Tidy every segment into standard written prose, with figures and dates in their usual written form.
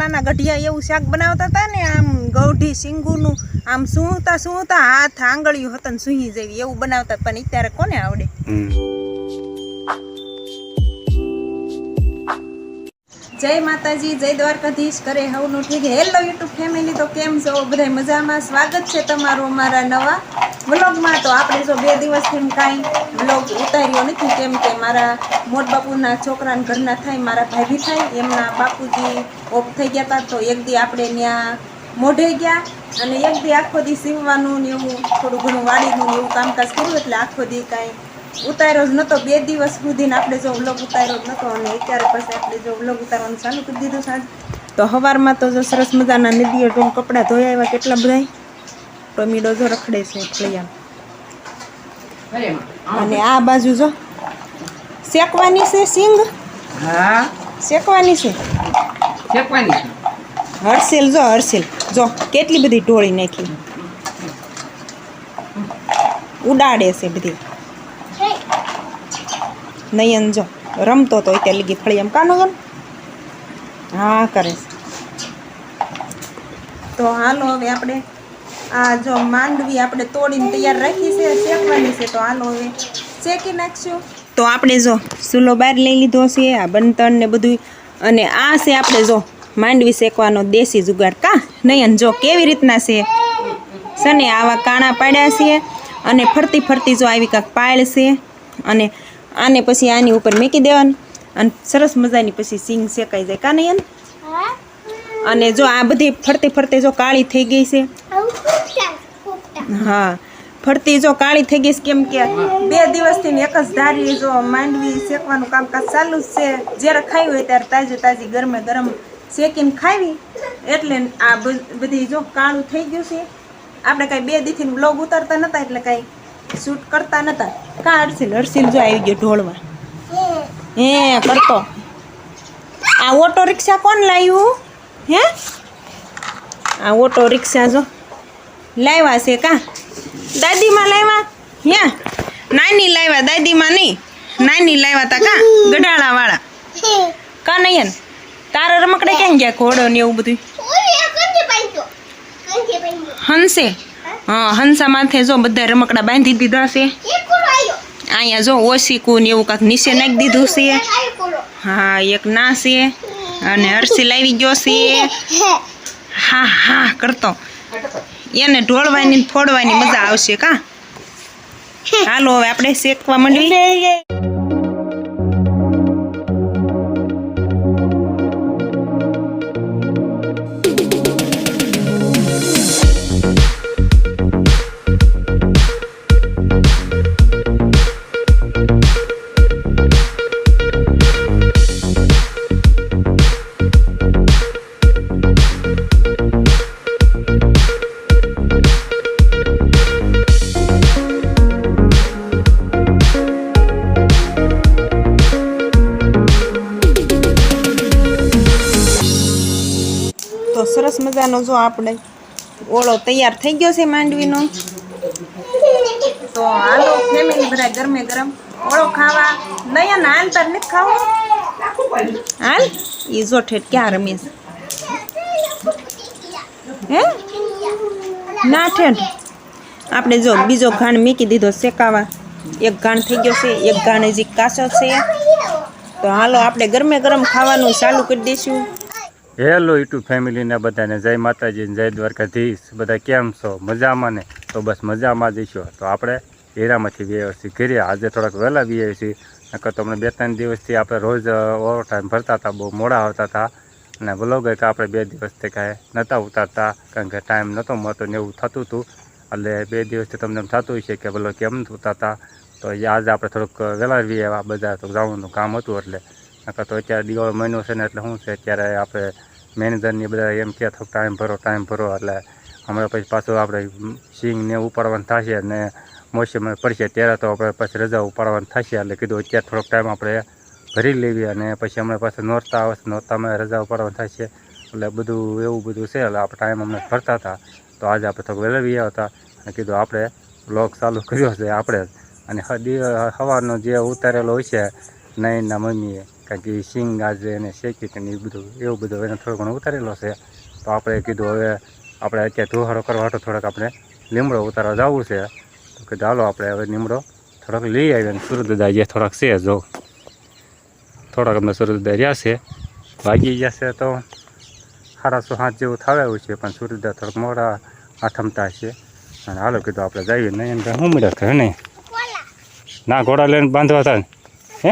પહેલાના ગઢિયા એવું શાક બનાવતા હતા ને, આમ ગૌઢી સિંગુનું આમ સૂંઘતા હાથ આંગળીઓ હતા ને સૂહી જેવી એવું બનાવતા, પણ અત્યારે કોને આવડે. જય માતાજી, જય દ્વારકાધીશ, કરે હવનું ઠીક. હેલો યુટ્યુબ ફેમિલી, તો કેમ છો બધા? મજામાં. સ્વાગત છે તમારું અમારા નવા વ્લોગમાં. તો આપણે જો 2 દિવસથી કાંઈ વ્લોગ ઉતાર્યો નથી, કેમ કે મારા મોટ બાપુના છોકરાના ઘરના થાય, મારા ભાભી થાય, એમના બાપુજી ઓફ થઈ ગયા હતા. તો એક દી આપણે ત્યાં મોઢે ગયા અને એક દી આખો દી સીવવાનું ને એવું થોડું ઘણું વાડીનું ને એવું કામકાજ કર્યું, એટલે આખો દી કાંઈ ઉતાર્યો જ નહોતો. 2 દિવસ સુધીને આપણે જો વ્લોગ ઉતાર્યો જ નહોતો, અને અત્યારે પછી આપણે જો વ્લોગ ઉતારવાનું ચાલુ કરી દીધું સાંજ. તો સવારમાં તો જો સરસ મજાના નદીએ જો કપડાં ધોઈ આવ્યા, કેટલા બધા ટોમીડો જો રખડે છે ફળિયામાં. અને આ બાજુ જો શેકવાની છે સિંગ. હા, શેકવાની છે, શેકવાની છે. હરસેલ જો, હરસેલ જો કેટલી બધી ઢોળી નાખી, ઉડાડે છે બધી. નયન જો રમતો તો ત્યાં લીધી ફળિયામ, કાનો ગમ હા કરે છે. તો હાલો હવે આપણે આ જો માંડવી આપણે તોડીને તૈયાર રાખી છે, શેકવાની છે. તો હાલો હવે શેકી નાખશું. તો આપણે જો ચૂલો બહાર લઈ લીધો છે, આ બનતણ ને બધું, અને આ છે આપણે જો માંડવી શેકવાનો દેશી જુગાડ. કા નયન જો કેવી રીતના છે ને, આવા કાણા પાડ્યા છે અને ફરતી ફરતી જો આવી કાંક પાળ છે, અને આને પછી આની ઉપર મૂકી દેવાનું અને સરસ મજાની પછી સિંગ શેકાઈ જાય. કા નયન? અને જો આ બધી ફરતી ફરતી જો કાળી થઈ ગઈ છે. હા, ફરતી જો કાળી થઈ ગઈ છે, કેમ કે 2 દિવસથી એક જ ધારી જો માંડવી શેકવાનું કામકાજ ચાલુ જ છે. જ્યારે ખાવી હોય ત્યારે તાજી તાજી ગરમે ગરમ શેકીને ખાવી, એટલે આ બધી જો કાળું થઈ ગયું છે. આપણે કાંઈ 2 દીથી વ્લોગ ઉતારતા નહોતા, એટલે કાંઈ શૂટ કરતા નહોતા. કા હરસીલ? હરસીલ જો આવી ગયો ઢોળવા, હે કરતો. આ ઓટો રિક્ષા કોણ લાવ્યું? હે, આ ઓટો રિક્ષા જો લાવ્યા છે. કા દાદીમાં લાવ્યા? હે નાની લાવ્યા, દાદીમાં નહીં, નાની લાવ્યા તા. કા ગઢાળા વાળા? કા નયન તારા રમકડે ક્યાં ગયા? ઘોડો ને એવું બધું હંસે? હા, હંસા માથે જો બધા રમકડા બાંધી દીધા છે. અહીંયા જો ઓશીકું ને એવું કાંક નીચે નાખી દીધું છે. હા, એક ના છે, અને હરસી લાવી ગયો છે. હા હા કરતો, એને ઢોળવાની ફોડવાની મજા આવશે. કા હાલો હવે આપણે શેકવા માંડવી. તો સરસ મજાનો જો આપણે ઓળો તૈયાર થઈ ગયો છે માંડવીનો. તો હાલો ફેમિલી બધા ગરમે ગરમ ઓળો ખાવા. નયન હાલ તાર નથી ખાવો? હાલ એ જો ઠેઠ ક્યાં રમે છે? હે ના ઠેઠ આપણે જો બીજો ઘાણ મૂકી દીધો શેકાવા. એક ઘાણ થઈ ગયો છે, એક ઘાણ હજી કાચો છે. તો હાલો આપણે ગરમે ગરમ ખાવાનું ચાલુ કરી દઈશું. હેલો યુટ્યુબ ફેમિલીને બધાને જય માતાજી, જય દ્વારકાધીશ. બધા કેમ છો? મજામાં ને? તો બસ મજામાં જ છો. તો આપણે હીરામાંથી વ્યવસ્થિત ઘરે આજે થોડાક વહેલા વ્યવ છીએ, નકર તો અમને 2-3 દિવસથી આપણે રોજ ઓવર ટાઈમ ભરતા હતા, બહુ મોડા આવતા હતા. અને વ્લોગ કે આપણે 2 દિવસથી કાંઈ નહોતા ઉતારતા, કારણ કે ટાઈમ નહોતો મળતો ને એવું થતું હતું. એટલે 2 દિવસથી તમને એમ થતું હોય છે કે વ્લોગ કેમ નથી ઉતારતા. તો આજે આપણે થોડુંક વહેલા વ્યવ, બધા તો જવાનું કામ હતું. એટલે નકર તો અત્યારે દિવાળો મહિનો છે ને, એટલે શું છે અત્યારે આપણે મેનેજરની બધા એમ કહે થોડુંક ટાઈમ ભરો, એટલે હમણાં પછી પાછું આપણે સિંગ ને ઉપાડવાનું થશે, અને મોસમ પડશે ત્યારે તો આપણે પછી રજા ઉપાડવાનું થશે. એટલે કીધું અત્યારે થોડોક ટાઈમ આપણે ભરી લેવી, અને પછી હમણાં પાછું નોરતા આવે છે, નોરતામાં રજા ઉપાડવાનું થશે. એટલે બધું એવું બધું છે. એટલે આપણે ટાઈમ હમણાં ભરતા હતા. તો આજે આપણે થોડુંક વહેલા આવ્યા હતા, અને કીધું આપણે વ્લોગ ચાલુ કર્યો છે આપણે. અને સવારનો જે ઉતારેલો હોય છે નયનના મમ્મીએ, કારણ કે સિંગ આજે એને શેકી કે એ બધું એવું બધું એને થોડો ઘણો ઉતારેલો છે. તો આપણે કીધું હવે આપણે અત્યારે ધોવાડો કરવા હાટો થોડાક આપણે લીમડો ઉતારવા જવું છે. તો કે ચાલો આપણે હવે લીમડો થોડોક લઈ આવીએ અને સૂર્યોદય જે થોડાક છે જો થોડાક અમે સૂર્યોદય રહ્યા છે વાગી જશે તો 6:30 જેવું થવા આવ્યું છે પણ સૂર્યોદય થોડાક મોડા આથમતા છે. અને હાલો કીધું આપણે જઈએ નહીં એને શું મળ્યા કરે નહીં ના ઘોડા લઈને બાંધવા થાય હે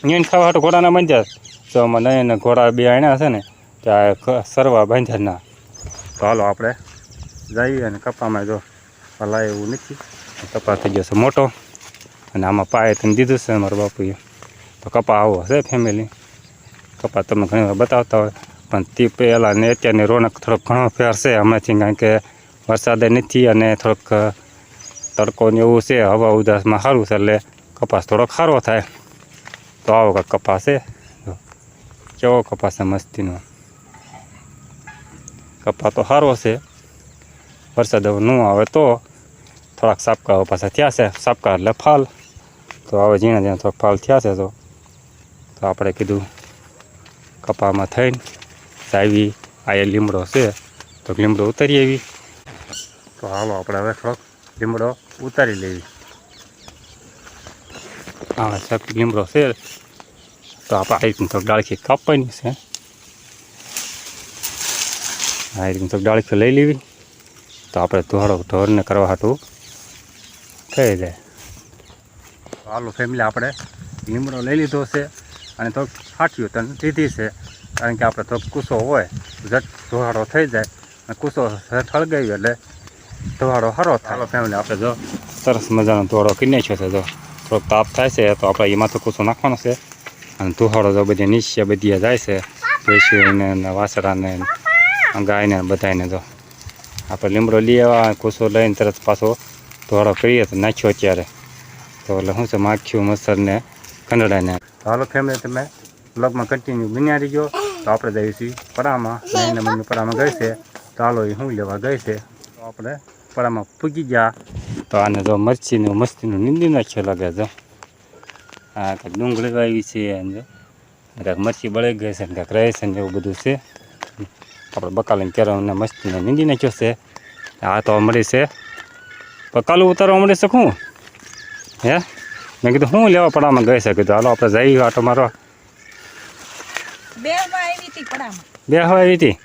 નીંદ ખાવા હાટું ઘોડાના બાંધ્યા તો અમે નહીં ઘોડા બે આણ્યા છે ને ત્યાં સરવા બાંધ્યા ના. તો હાલો આપણે જઈએ અને કપામાં જો ભલા એવું નથી કપા થઈ ગયો છે મોટો અને આમાં પાએ તમે દીધું છે મારા બાપુએ. તો કપા આવો છે ફેમિલી કપા તમને ઘણી વાર બતાવતા હોય પણ તે પહેલાં ને અત્યારની રોનક થોડોક ઘણો ફેર છે હમણાંથી કારણ કે વરસાદ નથી અને થોડોક તડકો ને એવું છે હવા ઉદાસમાં સારું છે એટલે કપાસ થોડોક સારો થાય. તો આવો કાંઈક કપાસ છે કેવો કપાસ છે મસ્તીનો કપા તો સારો છે. વરસાદ હવે ન આવે તો થોડાક સાપકા પાછા થયા છે સાપકા એટલે ફાલ તો હવે ઝીણા ઝીણા થોડાક ફાલ થયા છે. તો આપણે કીધું કપામાં થઈને આવી આ લીમડો છે તો લીમડો ઉતારી આવી. તો હાલો આપણે હવે થોડોક લીમડો ઉતારી લેવી. હા સબ લીમડો છે તો આપણે આ રીતની થોડીક ડાળખી કાપવાની છે. આ રીતની થોડીક ડાળખી લઈ લેવી તો આપણે ઢોરને કરવા હાટું થઈ જાય. હાલો ફેમિલી આપણે લીમડો લઈ લીધો છે અને થોડુંક ફાટ્યું તને લીધી છે કારણ કે આપણે થોડોક કૂસો હોય ઝટ ધોવાડો થઈ જાય અને કૂસો હળગાવ્યો એટલે ધોવાડો સારો થાય. હાલો ફેમિલી આપણે જો સરસ મજાનો ધોવાડો કરી નાખ્યો છે જો થોડોક તાપ થાય છે તો આપણે એમાં તો કૂસો નાખવાનો છે અને ધોવાડો જો બધી નીચે બધી જાય છે ભેંસીને વાસરાને ગાયને બધાને જો આપણે લીમડો લઈ આવ્યા કૂસો લઈને તરત પાછો ધોવાડો કરીએ તો નાખ્યો અત્યારે તો એટલે શું છે માખ્યું મચ્છરને કંડડાને. હાલો ફેમિલી તમે બ્લોગમાં કન્ટિન્યુ બન્યા રહીજો. તો આપણે જઈએ છીએ પરામાં એને મમ્મી પરામાં ગઈ છે તો હાલો એ શું લેવા ગઈ છે તો આપણે પરામાં પૂગી ગયા. તો આને જો મરચીનું મસ્તીનું નીંદી નાખ્યો લાગે છે. હા કાંઈક ડુંગળી આવી છે અને કાંઈક મરચી બળી ગઈ છે ને કાંઈક રહે છે ને એવું બધું છે. આપણે બકાલીને કેળવને મસ્તીને નીંદી નાખ્યો છે. આ તો મળી છે બકાલું ઉતારવા મળી છે શું હે મેં કીધું શું લેવા પડામાં ગઈ છે કીધું હાલો આપણે જઈએ આટો મારવા. બે હવા આવી હતી પડામાં બે હવા આવી હતી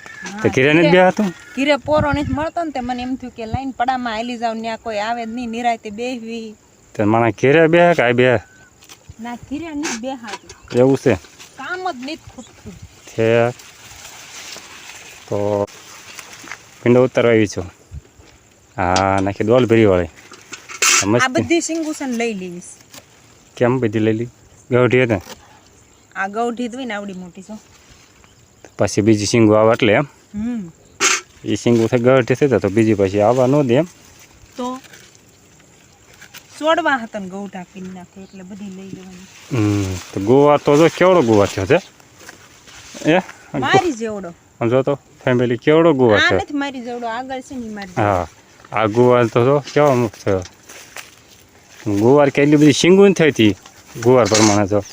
તો ઘીરે નથી બે હતું ઘીરે પોરો નથી મળતો ને તે મને એમ થયું કે લાઈન પડામાં હાલી જાવ ત્યાં કોઈ આવે જ નહીં નિરાયતે બેહવી. તો મારા ઘીરે બે કે આ બે ના ઘીરે નહીં બેહાતું એવું છે કામ જ નથી ખૂટતું છે. તો પીંડો ઉતારવા આવી છું. હા નાખી ડોલ ભરી વાળી આ બધી સિંગુસન લઈ લેવીશ. કેમ બધી લઈ લી ગૌઢી હતી આ ગૌઢી હોય ને આવડી મોટી છો પછી બીજી સિંગુ આવે એટલે એમ એ સિંગુ થઈ ગૌઢી થઈ તો બીજી પછી આવવા ન દે એમ તો છોડવા હતા ને ગૌઢા પીને નાખે એટલે બધી લઈ લેવાની. તો ગુવાર તો જો કેવડો ગુવાર થયો છે એ મારી જેવડો જો તો ફેમિલી કેવડો ગુવાર આ છે. નથી મારી જેવડો આગળ છે ને મારી હા આ ગુવાર તો જો કેવો થયો ગુવાર કે એટલી બધી સિંગું થઈ હતી ગુવાર પ્રમાણે તો.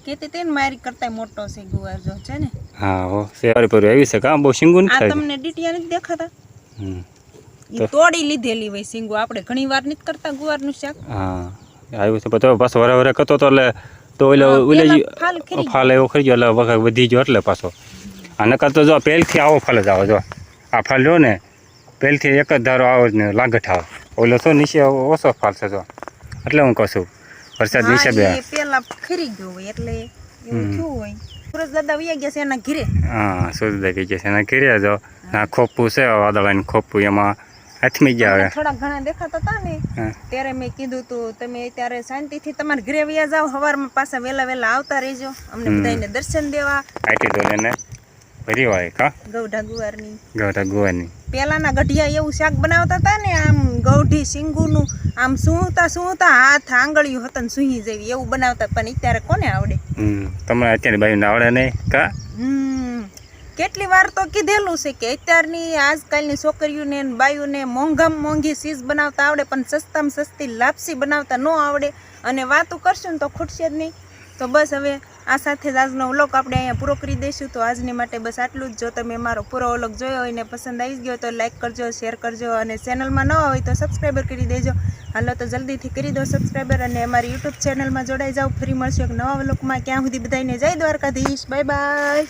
કેતી તે મારી કરતા મોટો છે ગુવાર જો છે ને. હા હો સેવારી પર આવી છે કા બહુ સિંગું આ થાય તમને ડીટીયા નથી દેખાતા તો તોડી લીધેલી હોય સિંગુ આપણે ઘણી વાર નથી કરતા ગુવારનું શાક. હા આવ્યું છે તો પાછો વરે કરતો તો એટલે તો ફાલ એવો ખરી ગયો એટલે વખત વધી ગયો એટલે પાછો આ નકર તો જો પહેલથી આવો ફાલ જ આવે જો આ ફાલ લ્યો ને પહેલથી એક જ ધારો આવે ને લાગઠ આવે ઓલો તો નીચે ઓછો ફાલ છે જો એટલે હું કહું છું વરસાદ નીચે બે પેલા ખરી ગયો હોય એટલે એવું થયું હોય. સુરજ દાદા વયા ગયા છે એના ઘરે. હા સુરજ દાદા ગયા છે એના ઘરે જો ના ખોપું છે વાદળાની ખોપું એમાં હાથમી ગયા હવે થોડા ઘણા દેખાતા હતા ને હા ત્યારે મેં કીધું તું તમે ત્યારે શાંતિથી તમારે ઘરે વ્યા જાઓ, સવારમાં પાછા વહેલા આવતા રહેજો અમને બધાને દર્શન દેવા. આઈટી તો એને ભરી હોય કા ગૌઢા ગુવારની ગૌટા ગોવાની પેલાના ગઢિયા એવું શાક બનાવતા હતા ને, આમ ગૌઢી શીંગુનું આમ સૂતા હાથ આંગળીયું હતા ને સૂહી જેવી એવું બનાવતા, પણ અત્યારે કોને આવડે. તમને અત્યારે બાયું આવડે નહીં કા કેટલી વાર તો કીધેલું છે કે અત્યારની આજકાલની છોકરીઓને ને બાયુને મોંઘામાં મોંઘી ચીજ બનાવતા આવડે, પણ સસ્તામાં સસ્તી લાપસી બનાવતા ન આવડે. અને વાતું કરશું ને તો ખૂટશે જ નહીં. તો બસ હવે આ સાથે જ આજનો વ્લોગ આપણે અહીંયા પૂરો કરી દઈશું. તો આજની માટે બસ આટલું જ. જો તમે મારો પૂરો વ્લોગ જોયો હોય ને પસંદ આવી ગયો તો લાઈક કરજો, શેર કરજો, અને ચેનલમાં ન હોય તો સબસ્ક્રાઈબર કરી દેજો. હાલો તો જલ્દીથી કરી દો સબસ્ક્રાઈબર, અને અમારી યુટ્યુબ ચેનલમાં જોડાઈ જાઓ. ફરી મળશું એક નવા વ્લોગમાં. ક્યાં સુધી બધાને જય દ્વારકાધીશ. Bye bye.